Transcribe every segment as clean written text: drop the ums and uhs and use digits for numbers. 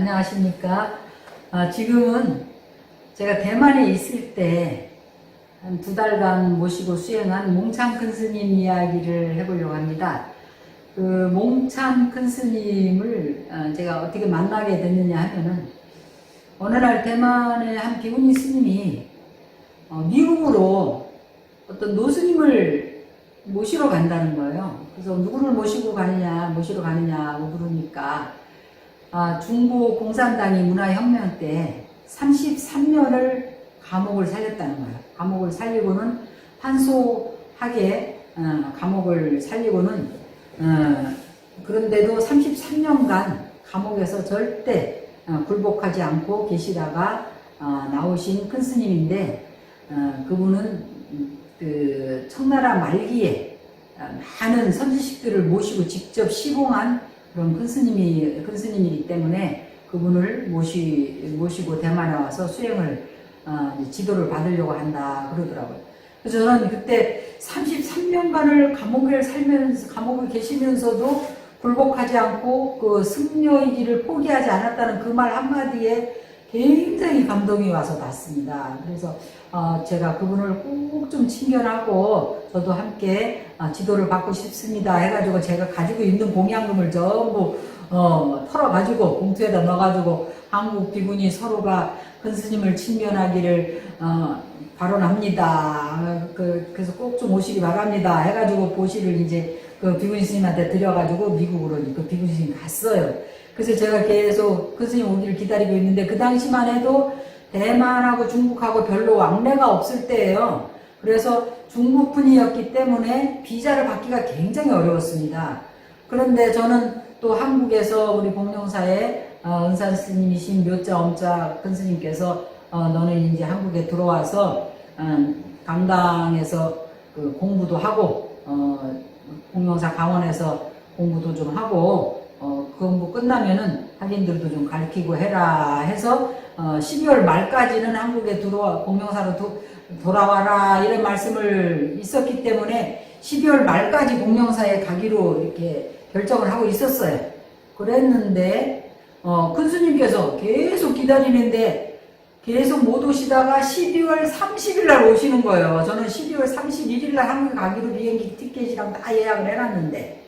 안녕하십니까. 지금은 제가 대만에 있을 때 한 2달간 모시고 수행한 몽찬 큰 스님 이야기를 해보려고 합니다. 그 몽찬 큰 스님을 제가 어떻게 만나게 됐느냐 하면은, 어느 날 대만의 한 비구니 스님이 미국으로 어떤 노스님을 모시러 간다는 거예요. 그래서 누구를 모시러 가느냐고 물으니까, 중국 공산당이 문화혁명 때 33년을 감옥을 살렸다는 거예요. 감옥을 살리고는 판소하게 감옥을 살리고는 그런데도 33년간 감옥에서 절대 굴복하지 않고 계시다가 나오신 큰 스님인데, 그분은 그 청나라 말기에 많은 선지식들을 모시고 직접 시봉한 그런 큰 스님이기 때문에 그분을 모시고 대만에 와서 수행을 지도를 받으려고 한다 그러더라고요. 그래서 저는 그때 33년간을 감옥에 계시면서도 굴복하지 않고 그 승려의 길을 포기하지 않았다는 그 말 한마디에 굉장히 감동이 와서 났습니다. 그래서 제가 그분을 꼭 좀 친견하고 저도 함께 지도를 받고 싶습니다 해가지고, 제가 가지고 있는 공양금을 전부 털어가지고 봉투에다 넣어가지고, 한국 비구니 서로가 큰 스님을 친견하기를 발언합니다. 그래서 꼭 좀 오시기 바랍니다 해가지고 보시를 이제 그 비구니 스님한테 드려가지고 미국으로 그 비구니 스님 갔어요. 그래서 제가 계속 큰 스님 오기를 기다리고 있는데, 그 당시만 해도 대만하고 중국하고 별로 왕래가 없을 때예요. 그래서 중국 분이었기 때문에 비자를 받기가 굉장히 어려웠습니다. 그런데 저는 또 한국에서 우리 복령사의 은산 스님이신 묘자 엄자 큰 스님께서 너는 이제 한국에 들어와서 강당에서 그 공부도 하고 복령사 강원에서 공부도 좀 하고 그 공부 끝나면은 학인들도 좀 가르치고 해라 해서 12월 말까지는 한국에 복령사로 돌아와라 이런 말씀을 있었기 때문에 12월 말까지 복령사에 가기로 이렇게 결정을 하고 있었어요. 그랬는데 큰 스님께서 계속 기다리는데 계속 못 오시다가 12월 30일 날 오시는 거예요. 저는 12월 31일 날 한국 가기로 비행기 티켓이랑 다 예약을 해놨는데,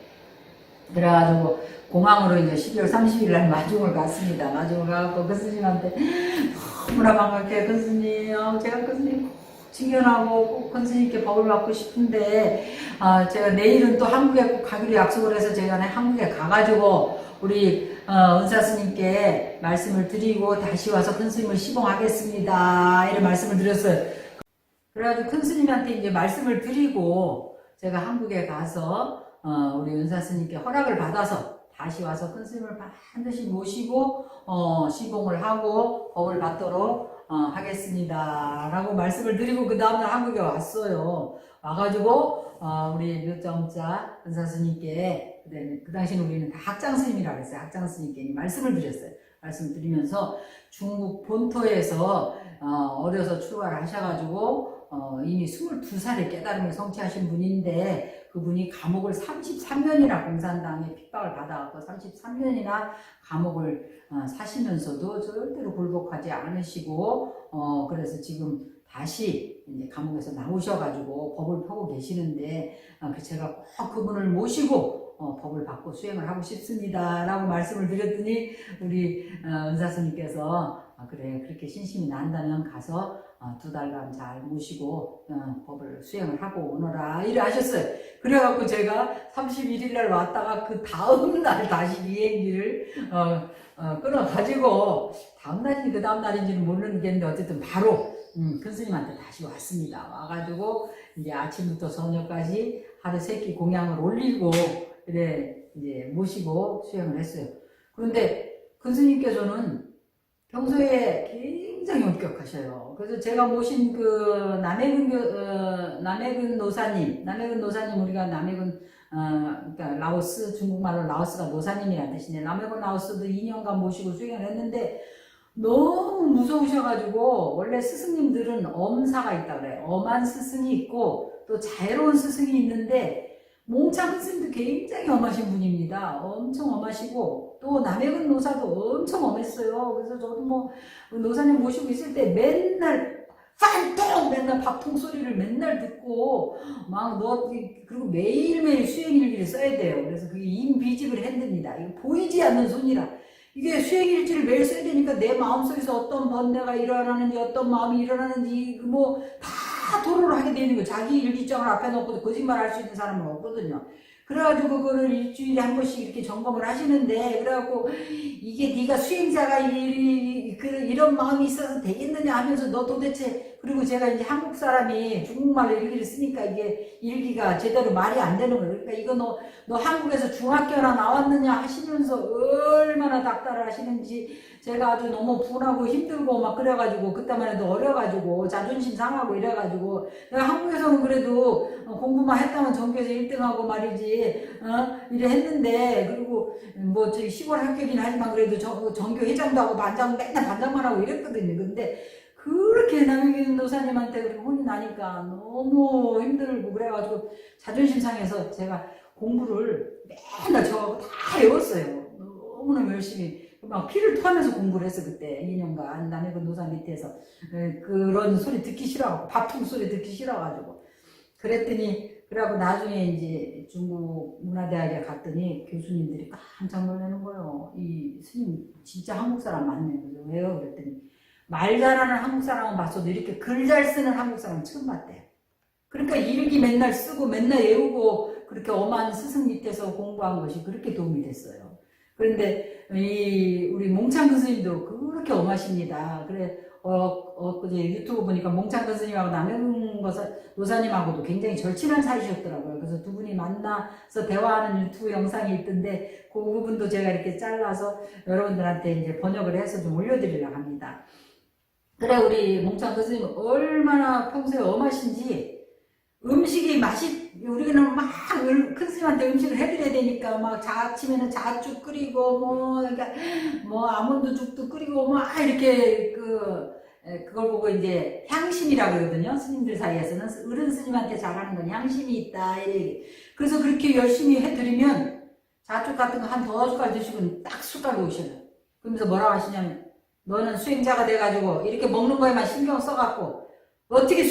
그래가지고 공항으로 이제 12월 30일 날 마중을 갔습니다. 마중을 가갖고 큰 스님한테 너무나 반갑게, 큰 스님, 제가 큰 스님 꼭 친견하고 꼭 큰 스님께 법을 받고 싶은데, 제가 내일은 또 한국에 꼭 가기로 약속을 해서 제가 한국에 가가지고 우리 은사 스님께 말씀을 드리고 다시 와서 큰 스님을 시봉하겠습니다 이런 말씀을 드렸어요. 그래가지고 큰 스님한테 이제 말씀을 드리고 제가 한국에 가서 우리 은사 스님께 허락을 받아서 다시 와서 큰 스님을 반드시 모시고 시봉을 하고 법을 받도록 하겠습니다 라고 말씀을 드리고, 그 다음날 한국에 왔어요. 와가지고 우리 묘자엄자 은사 스님께, 그 당시는 우리는 다 학장 스님이라고 했어요. 학장 스님께 말씀을 드렸어요. 말씀을 드리면서 중국 본토에서 어려서 출가를 하셔가지고 이미 22살에 깨달음을 성취하신 분인데, 그분이 감옥을 33년이나 공산당에 핍박을 받아갖고 33년이나 감옥을 사시면서도 절대로 굴복하지 않으시고 그래서 지금 다시 이제 감옥에서 나오셔가지고 법을 펴고 계시는데, 제가 꼭 그분을 모시고 법을 받고 수행을 하고 싶습니다 라고 말씀을 드렸더니, 우리 은사 스님께서 그래, 그렇게 신심이 난다면 가서 2달간 잘 모시고 법을 수행을 하고 오너라 이래 하셨어요. 그래갖고 제가 31일 날 왔다가 그 다음날 다시 비행기를 끊어가지고, 다음날인지 그 다음날인지는 모르겠는데 어쨌든 바로 큰 스님한테 다시 왔습니다. 와가지고 이제 아침부터 저녁까지 하루 3끼 공양을 올리고 이래 이제 모시고 수행을 했어요. 그런데 큰 스님께서는 평소에 굉장히 엄격하셔요. 그래서 제가 모신 그 남해근 노사님, 우리가 남해근, 그러니까 라오스, 중국말로 라오스가 노사님이라는 뜻인데, 남해근 라오스도 2년간 모시고 수행을 했는데, 너무 무서우셔가지고, 원래 스승님들은 엄사가 있다 그래요. 엄한 스승이 있고, 또 자애로운 스승이 있는데, 몽창 스님도 굉장히 엄하신 분입니다. 엄청 엄하시고 또 남해군 노사도 엄청 엄했어요. 그래서 저도 뭐 노사님 모시고 있을 때 맨날 판통 맨날 밥통 소리를 맨날 듣고 막 너 그리고 매일매일 수행일기를 써야 돼요. 그래서 그게 임비집을 했답니다. 이거 보이지 않는 손이라 이게 수행일지를 매일 써야 되니까 내 마음속에서 어떤 번뇌가 일어나는지 어떤 마음이 일어나는지 뭐 다 토로를 하게 되는 거예요. 자기 일기장을 앞에 놓고 거짓말 할 수 있는 사람은 없거든요. 그래가지고 그거를 일주일에 한 번씩 이렇게 점검을 하시는데, 그래갖고 이게 네가 수행자가 이런 마음이 있어서 되겠느냐 하면서 너 도대체, 그리고 제가 이제 한국 사람이 중국말로 일기를 쓰니까 이게 일기가 제대로 말이 안 되는 거예요. 그러니까 이거 너 한국에서 중학교나 나왔느냐 하시면서 얼마나 닥달을 하시는지 제가 아주 너무 분하고 힘들고 막 그래가지고 그때만 해도 어려가지고 자존심 상하고 이래가지고 내가 한국에서는 그래도 공부만 했다면 전교에서 1등하고 말이지 이래 했는데, 그리고 뭐 저기 시골 학교긴 하지만 그래도 전교 회장도 하고 맨날 반장만 하고 이랬거든요. 근데 그렇게 남해균 노사님한테 그렇게 혼이 나니까 너무 힘들고 그래가지고 자존심 상해서 제가 공부를 맨날 저하고 다 외웠어요. 너무너무 열심히 막 피를 토하면서 공부를 했어. 그때 2년간 남해군 노사 밑에서 그런 소리 듣기 싫어하고 밥통 소리 듣기 싫어가지고 그랬더니, 그래갖고 나중에 이제 중국 문화대학에 갔더니 교수님들이 깜짝 놀라는 거예요. 이 스님 진짜 한국 사람 맞네. 그래서 왜요? 그랬더니 말 잘하는 한국 사람은 봤어도 이렇게 글 잘 쓰는 한국 사람은 처음 봤대요. 그러니까 일기 맨날 쓰고 맨날 외우고 그렇게 엄한 스승 밑에서 공부한 것이 그렇게 도움이 됐어요. 그런데 우리 몽창 교수님도 그렇게 엄하십니다. 그래 그제 유튜브 보니까 몽창 교수님하고 남해군 노사님하고도 굉장히 절친한 사이셨더라고요. 그래서 두 분이 만나서 대화하는 유튜브 영상이 있던데 그 부분도 제가 이렇게 잘라서 여러분들한테 이제 번역을 해서 좀 올려드리려고 합니다. 그래, 우리 몽창 교수님 얼마나 평소에 엄하신지, 음식이 우리는 막 큰 스님한테 음식을 해드려야 되니까 막 아침에는 자죽 끓이고 뭐 아몬드죽도 끓이고 막 이렇게 그걸 보고 이제 향심이라고 그러거든요. 스님들 사이에서는 어른 스님한테 잘하는 건 향심이 있다. 그래서 그렇게 열심히 해드리면 자죽 같은 거 한 2숟갈 드시고 딱 숟갈 놓으셔요. 그러면서 뭐라고 하시냐면, 너는 수행자가 돼가지고 이렇게 먹는 거에만 신경 써갖고 어떻게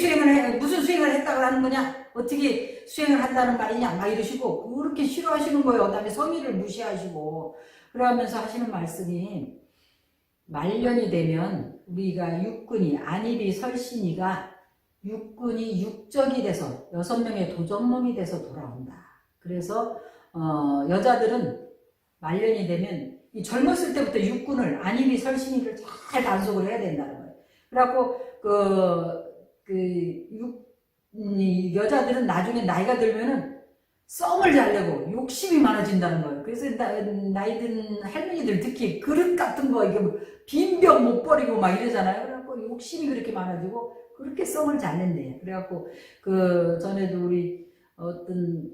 무슨 수행을 했다고 하는 거냐? 어떻게 수행을 한다는 말이냐? 막 이러시고 그렇게 싫어하시는 거예요. 그다음에 성의를 무시하시고 그러면서 하시는 말씀이, 말년이 되면 우리가 육군이 안입이 설신이가 육군이 육적이 돼서 6명의 도적놈이 돼서 돌아온다. 그래서 여자들은 말년이 되면 이 젊었을 때부터 육군을 안입이 설신이를 잘 단속을 해야 된다는 거예요. 그래갖고 여자들은 나중에 나이가 들면은 썸을 잘 내고 욕심이 많아진다는 거예요. 그래서 나이 든 할머니들 특히 그릇 같은 거 이게 빈병 못 버리고 막 이러잖아요. 그래갖고 욕심이 그렇게 많아지고 그렇게 썸을 잘 낸대요. 그래갖고 전에도 우리 어떤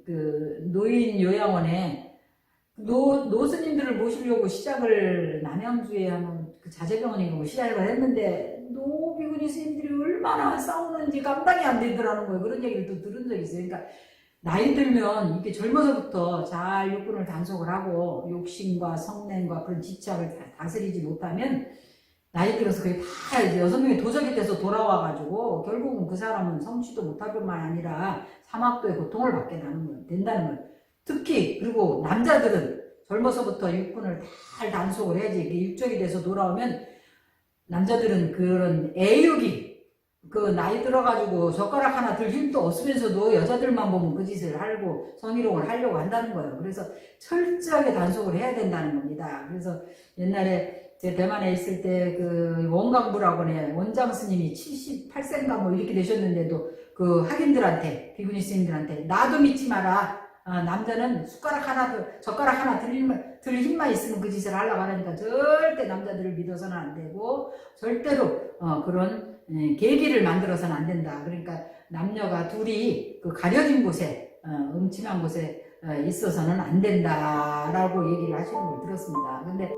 노인 요양원에 노스님들을 모시려고 시작을 남양주에 하는 자재병원이고 시작을 했는데 노비구니 스님들이 얼마나 싸우는지 감당이 안 되더라는 거예요. 그런 얘기를 또 들은 적이 있어요. 그러니까 나이 들면 이게 젊어서부터 잘 육군을 단속을 하고 욕심과 성냄과 그런 집착을 다스리지 못하면 나이 들어서 그게 다 이제 6명의 도적이 돼서 돌아와가지고 결국은 그 사람은 성취도 못할 뿐만 아니라 사막도의 고통을 받게 된다는 거예요. 특히 그리고 남자들은 젊어서부터 육군을 잘 단속을 해야지 육적이 돼서 돌아오면 남자들은 그런 애욕이 나이 들어가지고 젓가락 하나 들 힘도 없으면서도 여자들만 보면 그 짓을 하고 성희롱을 하려고 한다는 거예요. 그래서 철저하게 단속을 해야 된다는 겁니다. 그래서 옛날에 제 대만에 있을 때 원광부라고네 원장 스님이 78세인가 뭐 이렇게 되셨는데도 학인들한테 비구니 스님들한테 나도 믿지 마라. 남자는 젓가락 하나 들 힘만 있으면 그 짓을 하려고 하니까 절대 남자들을 믿어서는 안 되고 절대로 그런 계기를 만들어서는 안 된다. 그러니까 남녀가 둘이 가려진 곳에 음침한 곳에 있어서는 안 된다라고 얘기를 하시는 걸 들었습니다. 근데